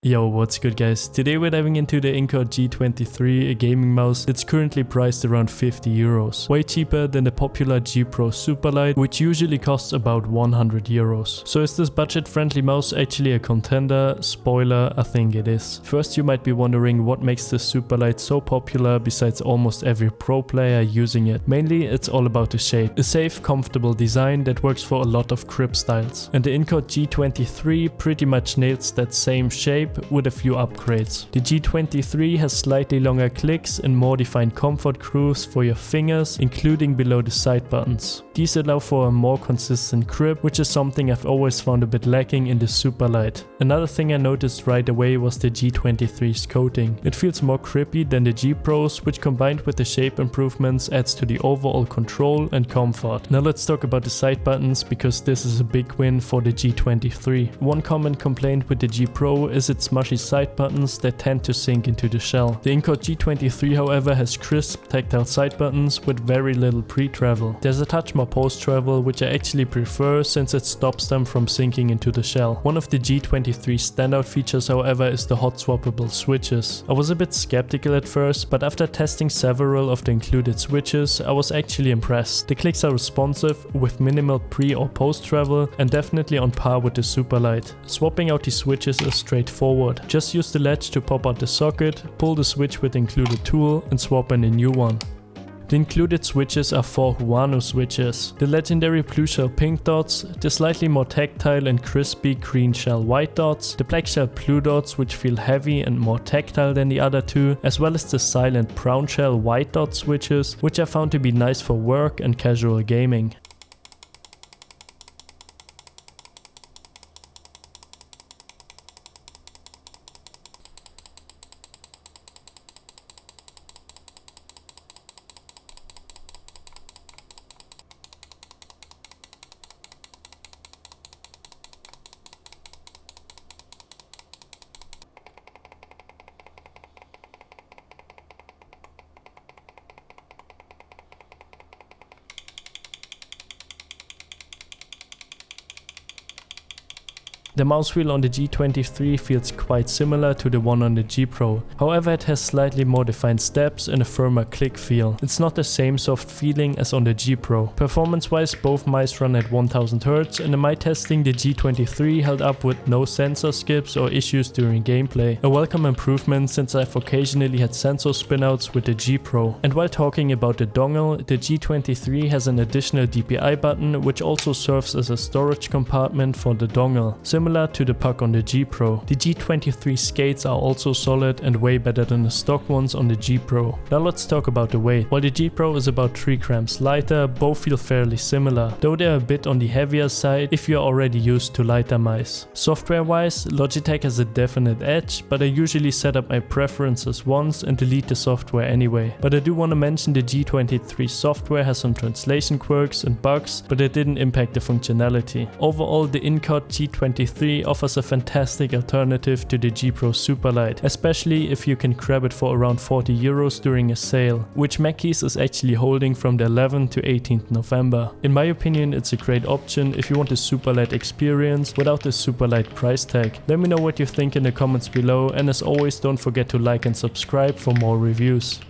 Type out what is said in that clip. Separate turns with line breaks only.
Yo, what's good guys? Today we're diving into the Incott G23, a gaming mouse that's currently priced around 50 euros. Way cheaper than the popular G Pro Superlight, which usually costs about 100 euros. So is this budget-friendly mouse actually a contender? Spoiler, I think it is. First, you might be wondering what makes the Superlight so popular besides almost every pro player using it. Mainly, it's all about the shape. A safe, comfortable design that works for a lot of grip styles. And the Incott G23 pretty much nails that same shape with a few upgrades. The G23 has slightly longer clicks and more defined comfort grooves for your fingers, including below the side buttons. These allow for a more consistent grip, which is something I've always found a bit lacking in the Superlight. Another thing I noticed right away was the G23's coating. It feels more grippy than the G Pros, which combined with the shape improvements adds to the overall control and comfort. Now let's talk about the side buttons, because this is a big win for the G23. One common complaint with the G Pro is its mushy side buttons that tend to sink into the shell. The Incott G23 however has crisp tactile side buttons with very little pre-travel. There's a touch more post-travel, which I actually prefer since it stops them from sinking into the shell. One of the G23's standout features however is the hot-swappable switches. I was a bit skeptical at first, but after testing several of the included switches, I was actually impressed. The clicks are responsive with minimal pre or post-travel and definitely on par with the Superlight. Swapping out the switches is straightforward. Just use the latch to pop out the socket, pull the switch with the included tool and swap in a new one. The included switches are 4 Huano switches, the legendary blue shell pink dots, the slightly more tactile and crispy green shell white dots, the black shell blue dots which feel heavy and more tactile than the other two, as well as the silent brown shell white dot switches, which I found to be nice for work and casual gaming. The mouse wheel on the G23 feels quite similar to the one on the G Pro, however it has slightly more defined steps and a firmer click feel. It's not the same soft feeling as on the G Pro. Performance wise, both mice run at 1000 Hz, and in my testing the G23 held up with no sensor skips or issues during gameplay. A welcome improvement since I've occasionally had sensor spinouts with the G Pro. And while talking about the dongle, the G23 has an additional DPI button which also serves as a storage compartment for the dongle. Similar to the puck on the G Pro. The G23 skates are also solid and way better than the stock ones on the G Pro. Now let's talk about the weight. While the G Pro is about 3 grams lighter, both feel fairly similar, though they're a bit on the heavier side if you're already used to lighter mice. Software wise, Logitech has a definite edge, but I usually set up my preferences once and delete the software anyway. But I do want to mention the G23 software has some translation quirks and bugs, but it didn't impact the functionality. Overall, the Incott G23 offers a fantastic alternative to the G Pro Superlight, especially if you can grab it for around 40 euros during a sale, which Mackeys is actually holding from the 11th to 18th November. In my opinion, it's a great option if you want a Superlight experience without the Superlight price tag. Let me know what you think in the comments below, and as always, don't forget to like and subscribe for more reviews.